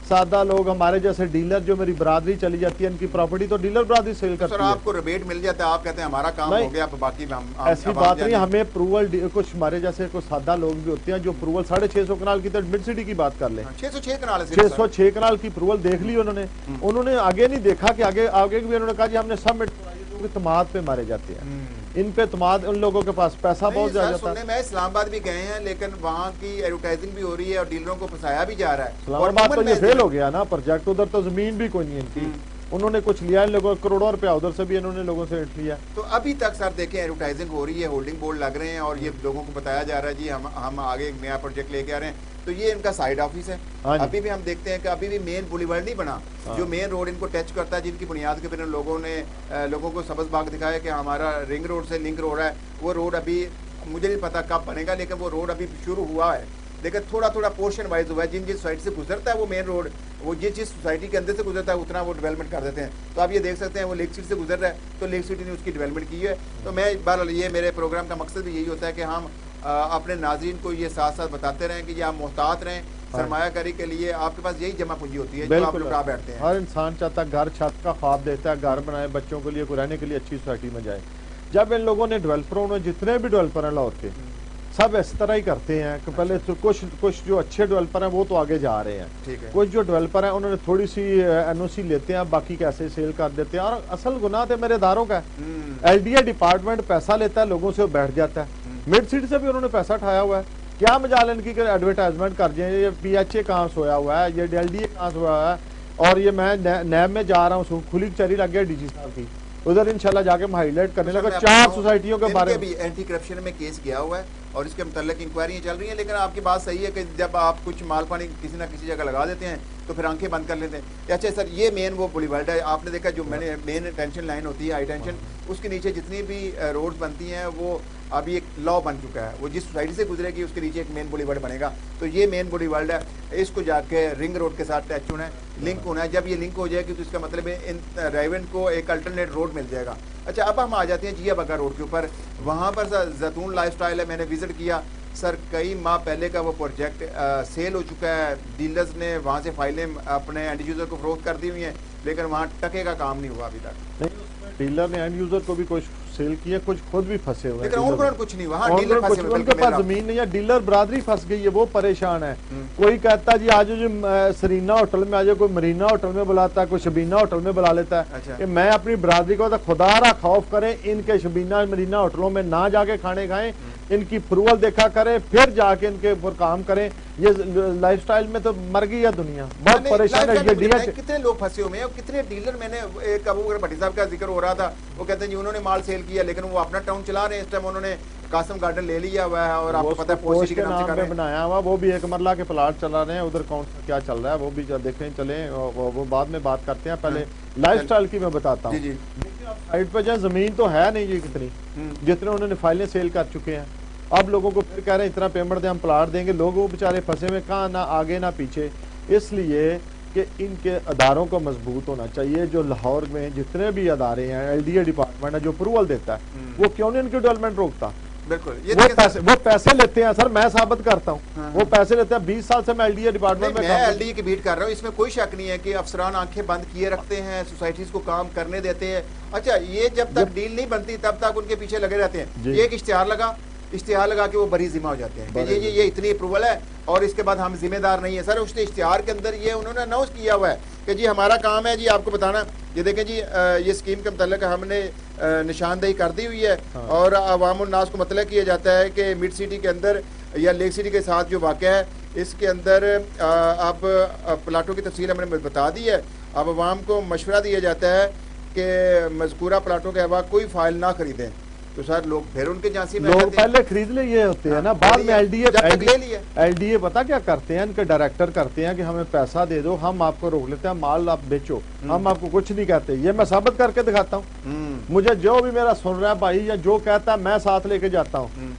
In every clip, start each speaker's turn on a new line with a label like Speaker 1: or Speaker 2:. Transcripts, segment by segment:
Speaker 1: سادہ لوگ ہمارے جیسے ڈیلر جو میری برادری چلی جاتی ہے ان کی پراپرٹی تو ڈیلر برادری سیل کرتی ہے.
Speaker 2: سر آپ کو ریبیٹ مل جاتا ہے, آپ کہتے ہیں ہمارا کام ہو گیا اب باقی
Speaker 1: ایسی بات نہیں. ہمیں اپروول کچھ ہمارے جیسے کچھ سادہ لوگ بھی ہوتے ہیں جو اپروول 650 کنال کی تو مڈ سٹی کی بات کر لیں, 606 کنال کی اپروول دیکھ لی انہوں نے آگے نہیں دیکھا کہ آگے بھی انہوں نے کہا جی ہم نے سب اعتماد پہ مارے جاتے ہیں, ان پہ اعتماد, ان لوگوں کے پاس پیسہ بہت زیادہ جاتا ہے.
Speaker 2: میں اسلام آباد بھی گئے ہیں لیکن وہاں کی ایڈورٹائزنگ بھی ہو رہی ہے اور ڈیلروں کو پھنسایا بھی جا رہا ہے.
Speaker 1: اسلام آباد تو یہ فیل ہو گیا نا پروجیکٹ, ادھر تو زمین بھی کوئی نہیں ان کی, انہوں نے کچھ لیا ان لوگوں کروڑوں روپیہ ادھر سے بھی انہوں نے لوگوں سے لیا.
Speaker 2: تو ابھی تک سر دیکھیں ایڈورٹائزنگ ہو رہی ہے, ہولڈنگ بورڈ لگ رہے ہیں اور یہ لوگوں کو بتایا جا رہا ہے جی ہم آگے ایک نیا پروجیکٹ لے کے آ رہے ہیں, تو یہ ان کا سائیڈ آفس ہے. ابھی بھی ہم دیکھتے ہیں کہ ابھی بھی مین بولی ورڈ نہیں بنا, جو مین روڈ ان کو ٹچ کرتا ہے, جن کی بنیاد کے بنا لوگوں کو سبز باغ دکھایا کہ ہمارا رنگ روڈ سے لنک روڈ ہے, وہ روڈ ابھی مجھے نہیں پتا کب بنے گا, لیکن وہ روڈ ابھی شروع ہوا ہے, لیکن تھوڑا تھوڑا پورشن وائز ہوا ہے. جن سائٹ سے گزرتا ہے وہ مین روڈ, وہ جس سوسائٹی کے اندر سے گزرتا ہے اتنا وہ ڈیولپمنٹ کر دیتے ہیں. تو آپ یہ دیکھ سکتے ہیں وہ لیک سٹی سے گزر رہا ہے تو لیک سٹی نے اس کی ڈیولپمنٹ کی ہے. تو میں بہرحال یہ میرے پروگرام کا مقصد بھی یہی ہوتا ہے کہ ہم اپنے ناظرین کو یہ ساتھ ساتھ بتاتے رہیں کہ یہ آپ محتاط رہیں. سرمایہ کاری کے لیے آپ کے پاس یہی جمع پونجی ہوتی ہے جو آپ لٹا بیٹھتے ہیں.
Speaker 1: ہر انسان چاہتا ہے گھر چھت کا خواب دیتا ہے, گھر بنائے بچوں کے لیے, رہنے کے لیے اچھی سوسائٹی میں جائے. جب ان لوگوں نے ڈیولپروں نے, جتنے بھی ڈیولپر ہیں لاہور کے, سب اس طرح ہی کرتے ہیں کہ پہلے تو کچھ جو اچھے ڈیولپر ہیں وہ تو آگے جا رہے ہیں, کچھ جو ڈیولپر ہیں انہوں نے تھوڑی سی این او سی لیتے ہیں, باقی کیسے سیل کر دیتے ہیں. اور اصل گناہ تو میرے اداروں کا ہے, ایل ڈی اے ڈپارٹمنٹ پیسہ لیتا ہے لوگوں سے, بیٹھ جاتا ہے. مڈ سٹی سے بھی انہوں نے پیسہ اٹھایا ہوا ہے, کیا مجال ان کی کہ ایڈورٹائزمنٹ کر دیں, یہ پی ایچ اے کہاں سویا ہوا ہے, یہ ایل ڈی اے کہاں سویا ہوا ہے, اور یہ میں نیب میں جا رہا ہوں, کھلی چری لگ گیا ڈی جی صاحب کی, ادھر انشاءاللہ جا کے ہم ہائی لائٹ کرنے لگا 4 سوسائٹیوں کے بارے میں.
Speaker 2: بھی اینٹی کرپشن میں کیس گیا ہوا ہے اور اس کے متعلق انکوائریاں چل رہی ہیں. لیکن آپ کی بات صحیح ہے کہ جب آپ کچھ مال پانی کسی نہ کسی جگہ لگا دیتے ہیں تو پھر آنکھیں بند کر لیتے ہیں. اچھا سر, یہ مین وہ بولی ورڈ ہے, آپ نے دیکھا جو میں نے مین ٹینشن لائن ہوتی ہے ہائی ٹینشن, اس کے نیچے جتنی بھی روڈز بنتی ہیں وہ ابھی ایک لا بن چکا ہے, وہ جس سوسائٹی سے گزرے گی اس کے نیچے ایک مین بولی ورڈ بنے گا. تو یہ مین بولی ورڈ ہے, اس کو جا کے رنگ روڈ کے ساتھ ٹچ ہونا ہے, لنک ہونا ہے. جب یہ لنک ہو جائے گی تو اس کا مطلب ہے ان ریونٹ کو ایک الٹرنیٹ روڈ مل جائے گا. اچھا اب ہم آ جاتے ہیں جیا بگا روڈ کے اوپر, وہاں پر زیتون لائف سٹائل ہے, میں نے وزٹ کیا سر. کئی ماہ پہلے کا وہ پروجیکٹ سیل ہو چکا ہے, ڈیلرز نے وہاں سے فائلیں اپنے اینڈ یوزر کو فروخت کر دی ہوئی ہیں, لیکن وہاں ٹکے کا کام نہیں ہوا ابھی تک.
Speaker 1: ڈیلر نے اینڈ یوزر کو بھی کچھ سیل کیا, کچھ خود بھی پھنسے ہوئے
Speaker 2: ہیں, کچھ نہیں, وہاں ڈیلر پھنسے ہوئے,
Speaker 1: ان کے پاس زمین نہیں ہے, ڈیلر برادری پھنس گئی ہے, وہ پریشان ہے. کوئی کہتا ہے جی آج جو سرینا ہوٹل میں آجائے, کوئی مرینا ہوٹل میں بلاتا ہے, کوئی شبینہ ہوٹل میں بلا لیتا ہے. کہ میں اپنی برادری کو خدا را خوف کریں, ان کے شبینہ مرینا ہوٹلوں میں نہ جا کے کھانے کھائیں, ان کی اپروول دیکھا کریں, پھر جا کے ان کے اوپر کام کریں. یہ لائف سٹائل میں تو مر گئی ہے دنیا, بہت پریشان ہے یہ ڈیلر.
Speaker 2: کتنے لوگ پھنسے ہوئے ہیں اور کتنے ڈیلر, میں نے ایک ابو بکر بھٹی صاحب کا ذکر ہو رہا تھا, وہ کہتے ہیں جی انہوں نے مال سیل کیا لیکن وہ اپنا ٹاؤن چلا رہے ہیں, اس ٹائم انہوں نے قاسم گارڈن لے لیا ہوا ہے اور آپ کو پتہ ہے پوسٹ کے نام سے
Speaker 1: بنایا ہوا, وہ بھی ایک مرلہ کے پلاٹ چلا رہے ہیں, ادھر کون سا کیا چل رہا ہے وہ بھی دیکھیں چلیں, وہ بعد میں بات کرتے ہیں. پہلے لائف سٹائل کی میں بتاتا ہوں. سائٹ پہ جائیں, زمین تو ہے نہیں جی کتنی, جتنے انہوں نے فائلیں سیل کر چکے ہیں. اب لوگوں کو پھر کہہ رہے ہیں اتنا پیمنٹ دیں ہم پلاٹ دیں گے, لوگ وہ بیچارے پھنسے ہوئے, کہاں نہ آگے نہ پیچھے. اس لیے کہ ان کے اداروں کو مضبوط ہونا چاہیے. جو لاہور میں جتنے بھی ادارے ہیں, ایل ڈی اے ڈپارٹمنٹ ہے جو اپروول دیتا ہے, وہ کیوں نہیں ان کی ڈیولپمنٹ روکتا.
Speaker 2: بالکل
Speaker 1: وہ پیسے لیتے ہیں سر, میں ثابت کرتا ہوں, وہ پیسے لیتے ہیں. 20 سال سے میں ایل ڈی اے ڈپارٹمنٹ میں
Speaker 2: ایل ڈی اے کی بیٹ کر رہا ہوں, اس میں کوئی شک نہیں ہے کہ افسران آنکھیں بند کیے رکھتے ہیں, سوسائٹیز کو کام کرنے دیتے ہیں. اچھا یہ جب تک ڈیل نہیں بنتی تب تک ان کے پیچھے لگے رہتے ہیں. ایک اشتہار لگا کہ وہ بری ذمہ ہو جاتے ہیں کہ یہ اتنی اپروول ہے اور اس کے بعد ہم ذمہ دار نہیں ہیں. سر اس نے اشتہار کے اندر یہ انہوں نے اناؤنس کیا ہوا ہے کہ جی ہمارا کام ہے جی آپ کو بتانا, یہ دیکھیں جی یہ اسکیم کے متعلق ہم نے نشاندہی کر دی ہوئی ہے اور عوام الناس کو مطلع کیا جاتا ہے کہ مڈ سٹی کے اندر یا لیک سٹی کے ساتھ جو واقعہ ہے اس کے اندر اب پلاٹوں کی تفصیل ہم نے بتا دی ہے. اب عوام کو مشورہ دیا جاتا ہے کہ مذکورہ پلاٹوں کے علاوہ کوئی فائل نہ خریدیں. تو سر لوگ پھر ان کے جانسی میں
Speaker 1: لوگ پہلے خرید لے یہ ہوتے ہیں نا, بعد میں ایل ڈی اے پتا کیا کرتے ہیں, ان کے ڈائریکٹر کرتے ہیں کہ ہمیں پیسہ دے دو, ہم آپ کو روک لیتے ہیں, مال آپ بیچو, ہم آپ کو کچھ نہیں کہتے. یہ میں ثابت کر کے دکھاتا ہوں, مجھے جو بھی میرا سن رہا ہے بھائی یا جو کہتا ہے میں ساتھ لے کے جاتا ہوں.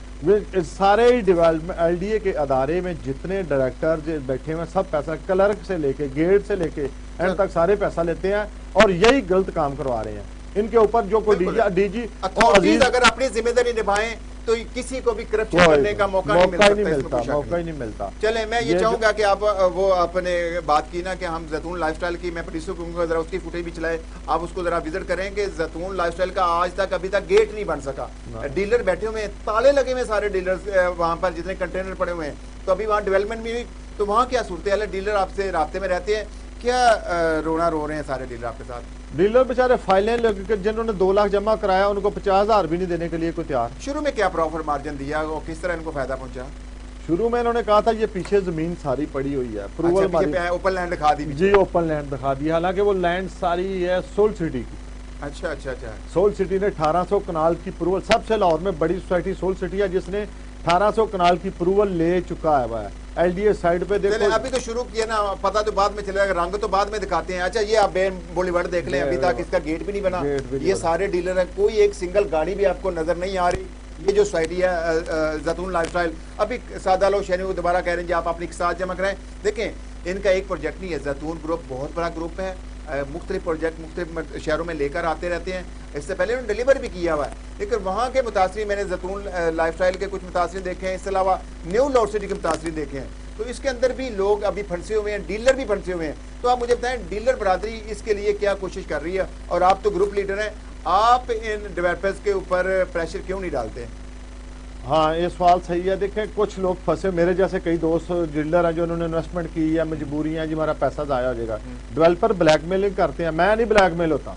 Speaker 1: سارے ڈیولپمنٹ ایل ڈی اے کے ادارے میں جتنے ڈائریکٹر بیٹھے ہوئے سب پیسہ کلرک سے لے کے گیٹ سے لے کے اینڈ تک سارے پیسہ لیتے ہیں اور یہی غلط کام کروا رہے ہیں. ان کے اوپر جو کوئی ڈی جی
Speaker 2: اگر اپنی ذمہ داری نبھائیں तो किसी को भी करप्शन करने का मौका नहीं मिल सकता, इसमें कोई शक
Speaker 1: मौका ही नहीं मिलता।
Speaker 2: चले मैं ये चाहूंगा कि आप वो आपने बात की ना कि हम जैतून लाइफस्टाइल की, मैं प्रोड्यूसर को जरा उसकी फुटेज भी चलाए, आप उसको जरा विजिट करें कि जैतून लाइफस्टाइल का आज तक अभी तक गेट नहीं बन सका। डीलर बैठे हुए हैं, ताले लगे हुए सारे डीलर्स वहां पर, जितने कंटेनर पड़े हुए हैं, तो अभी वहाँ डेवलपमेंट भी हुई, तो वहाँ क्या सूरत है? डीलर आपसे राब्ते में रहते हैं, क्या रोना रो रहे हैं सारे डीलर आपके साथ?
Speaker 1: डीलर बेचारे फाइलें लग, जिन्होंने 2 लाख जमा कराया उनको 50,000 भी नहीं देने के लिए कोई तैयार।
Speaker 2: शुरू में क्या प्रॉफिट मार्जिन दिया और किस तरह इनको फायदा पहुंचा?
Speaker 1: शुरू में इन्होंने कहा था ये पीछे जमीन सारी पड़ी हुई है, अप्रूवल
Speaker 2: ओपन लैंड दिखा दी
Speaker 1: जी, ओपन लैंड दिखा दी, हालांकि वो लैंड सारी है सोल सिटी की।
Speaker 2: अच्छा अच्छा अच्छा।
Speaker 1: सोल सिटी ने 1800 कनाल की अप्रूवल, सबसे लाहौर में बड़ी सोसाइटी सोल सिटी है जिसने 1800 कनाल की अप्रूवल ले चुका है। एलडीए साइड पे देखो,
Speaker 2: अभी तो शुरू किया ना, पता तो बाद में चलेगा, रंग तो बाद में दिखाते हैं। अच्छा ये आप बेन बॉलीवुड देख लें, अभी तक इसका गेट भी नहीं बना, ये सारे डीलर हैं, कोई एक सिंगल गाड़ी भी आपको नजर नहीं आ रही। ये जो सोसाइटी है जैतून लाइफस्टाइल, अभी सादा लोग शहरी को दोबारा कह रहे हैं जी आप अपनी साथ जमा कराएं। देखें इनका एक प्रोजेक्ट नहीं है, जैतून ग्रुप बहुत बड़ा ग्रुप है, मुख्तलिफ प्रोजेक्ट मुख्तलिफ शहरों में लेकर आते रहते हैं। इससे पहले उन्होंने डिलीवर भी किया हुआ है, लेकिन वहाँ के मुतासरी मैंने जैतून लाइफस्टाइल के कुछ मुतासरी देखे हैं, इसके अलावा न्यू लाहौर सिटी के मुतासरी देखे हैं, तो इसके अंदर भी लोग अभी फंसे हुए हैं, डीलर भी फंसे हुए हैं। तो आप मुझे बताएं डीलर बरादरी इसके लिए क्या कोशिश कर रही है? और आप तो ग्रुप लीडर हैं, आप इन डेवलपर्स के ऊपर प्रेशर क्यों नहीं डालते?
Speaker 1: हाँ ये सवाल सही है। देखें कुछ लोग फंसे, मेरे जैसे कई दोस्त डीलर हैं जो उन्होंने इन्वेस्टमेंट की है, मजबूरी है जी हमारा पैसा ज़ाया हो जाएगा। डेवलपर ब्लैकमेलिंग करते हैं, मैं नहीं ब्लैकमेल होता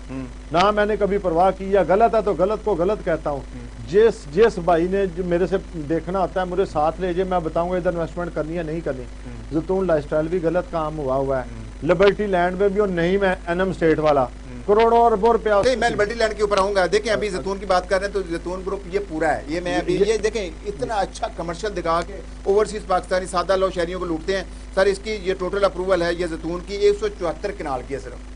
Speaker 1: ना, मैंने कभी परवाह की है, गलत है तो गलत को गलत कहता हूँ। जिस भाई ने जो मेरे से देखना होता है मुझे साथ ले जाए, मैं बताऊंगा इधर इन्वेस्टमेंट करनी है नहीं करनी। जैतून लाइफस्टाइल भी गलत काम हुआ है, लिबर्टी लैंड में भी, और नहीं मैं एनएम स्टेट वाला करोड़ों अरबों रुपया।
Speaker 2: नहीं मैं लिबर्टी लैंड के ऊपर आऊंगा। देखें अभी जैतून की बात कर रहे हैं, तो जैतून ग्रुप ये पूरा है, ये मैं अभी ये देखें इतना अच्छा कमर्शियल दिखा के ओवरसीज पाकिस्तानी सादा लोग शहरियों को लूटते हैं। सर इसकी ये टोटल अप्रूवल है ये जैतून की 174 कनाल की है, सिर्फ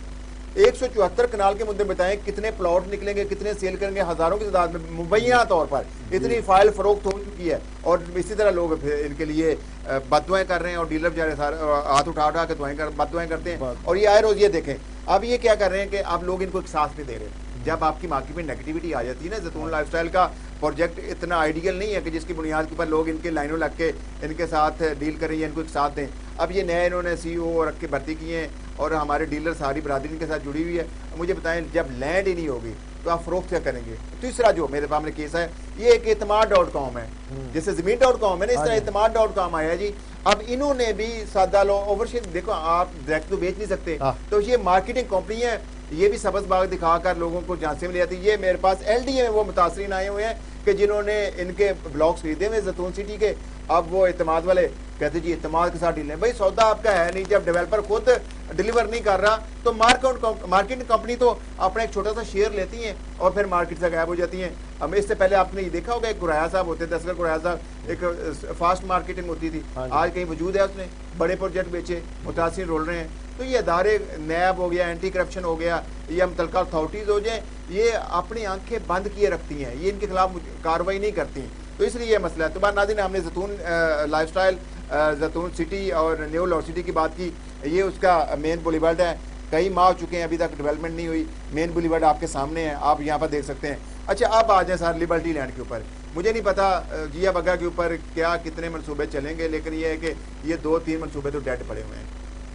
Speaker 2: 174 कनाल के मुद्दे बताएं कितने प्लॉट निकलेंगे, कितने सेल करेंगे, हजारों की तादाद में मुबैना तौर पर इतनी फाइल फरोख्त हो चुकी है। और इसी तरह लोग इनके लिए बददुआएं कर रहे हैं, और डीलर बेचारे सारे हाथ उठा उठा के बददुआएं करते हैं। और ये आए रोज ये देखें अब ये क्या कर रहे हैं कि आप लोग इनको एक साथ नहीं दे रहे। जब आपकी मार्केट में नेगेटिविटी आ जाती है ना, जैतून लाइफस्टाइल का प्रोजेक्ट इतना आइडियल नहीं है कि जिसकी बुनियाद के ऊपर लोग इनके लाइनों लग के इनके साथ डील करें या इनको एक साथ दें। अब ये नए इन्होंने CEO रख के भर्ती किए हैं, और हमारे डीलर सारी बरादरी इनके साथ जुड़ी हुई है। मुझे बताएं जब लैंड ही नहीं होगी तो आप फरोख्त क्या करेंगे? तीसरा जो मेरे सामने केस है ये एक एतमाद.com है, जैसे ज़मीन.com है ना, इस तरह एतमाद.com आया जी। अब इन्होंने भी सादा लो ओवरशीट, देखो आप डायरेक्ट तो बेच नहीं सकते, तो ये मार्केटिंग कंपनी है, ये भी सब्ज बाग दिखाकर लोगों को झांसे में ले जाती है। ये मेरे पास LDA में वो मुतासरीन आए हुए हैं कि जिन्होंने इनके ब्लॉक्स खरीदे हुए जैतून सिटी के। अब वो एतमाद वाले कहते जी एतमाद के साथ डील है, भाई सौदा आपका है नहीं, जब डेवलपर खुद डिलीवर नहीं कर रहा तो मार्केटिंग कंपनी तो अपना एक छोटा सा शेयर लेती हैं और फिर मार्केट से गायब हो जाती हैं। अब इससे पहले आपने ये देखा होगा एक गुराया साहब होते थे, असगर गुराया साहब, एक फास्ट मार्केटिंग होती थी, आज कहीं वजूद है, उसने बड़े प्रोजेक्ट बेचे, मुतासिर रोल रहे हैं। तो ये अदारे नैब हो गया, एंटी करप्शन हो गया, या मुतलका अथॉरिटीज़ हो जाए, ये अपनी आंखें बंद किए रखती हैं, ये इनके खिलाफ कार्रवाई नहीं करती। तो इसलिए ये मसला है। तो बात नाज़रीन हमने जैतून लाइफस्टाइल, जैतून सिटी और न्यू लाहौर सिटी की बात की। ये उसका मेन बॉलीवर्ड है, कई माह हो चुके हैं अभी तक डेवलपमेंट नहीं हुई। मेन बॉलीवर्ड आपके सामने है, आप यहाँ पर देख सकते हैं। अच्छा अब आ जाए सर लिबर्टी लैंड के ऊपर। मुझे नहीं पता जिया बग्गा के ऊपर क्या कितने मनसूबे चलेंगे, लेकिन ये है कि ये 2-3 मनसूबे तो डेड पड़े हुए हैं।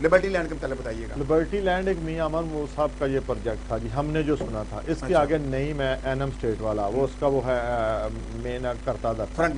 Speaker 2: लिबर्टी लैंड के मतलब बताइएगा।
Speaker 1: लिबर्टी लैंड एक मियां अमन वो साहब का ये प्रोजेक्ट था जी, हमने जो सुना था। इसके
Speaker 2: अच्छा।
Speaker 1: आगे नहीं, मैं एनएम स्टेट वाला, वो उसका वो है मेन करता था, फ्रंट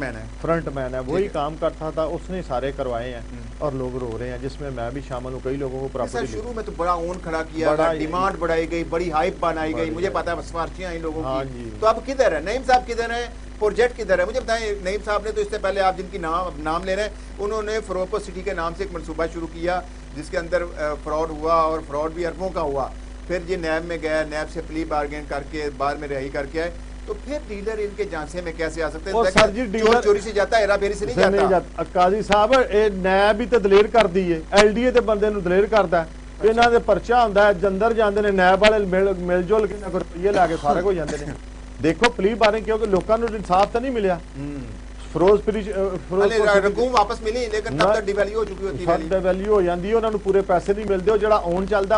Speaker 1: मैन है, वही काम करता था, उसने सारे करवाए हैं और लोग रो रहे हैं, जिसमें मैं भी शामिल हूँ। कई लोगों को प्रॉपर्टी
Speaker 2: शुरू में तो बड़ा ऊन खड़ा किया, डिमांड बढ़ाई गई, बड़ी हाइप बनाई गई, मुझे पता है सिफारिशें आई लोगों की। तो अब किधर है नईम साहब, किधर है प्रोजेक्ट, किधर है? मुझे बताएं। नईम साहब ने तो इससे पहले आप जिनकी नाम ले रहे हैं, उन्होंने फिरोजपुर सिटी के नाम से एक मनसूबा शुरू किया जिसके अंदर फ्रॉड हुआ, और फ्रॉड भी अरबों का हुआ। फिर ये नैब में गया, नैब से प्ली बार्गेन करके बाद में रिहाई करके आए। तो फिर डीलर इनके झांसे में कैसे आ सकते हैं?
Speaker 1: सर जी डीलर
Speaker 2: चोरी से जाता है, हेरा फेरी से नहीं जाता।
Speaker 1: काजी साहब नैब भी तो दलेर कर दी है, LDA ते बंदे नूं दलेर करता है। इन्हां दे पर्चा हुंदा है, अंदर जांदे ने, नैब वाले मिल जुल के रुपये लैके फारग हो जाते हैं। देखो प्ली बारिंग क्योंकि लोगों को इंसाफ तो नहीं मिला।
Speaker 2: रकूम वापस मिली, लेकिन तब तक डिवैल्यू हो चुकी होती है,
Speaker 1: डिवैल्यू हो जाती है, उन्होंने पूरे पैसे नहीं मिलते, जो ओन चलता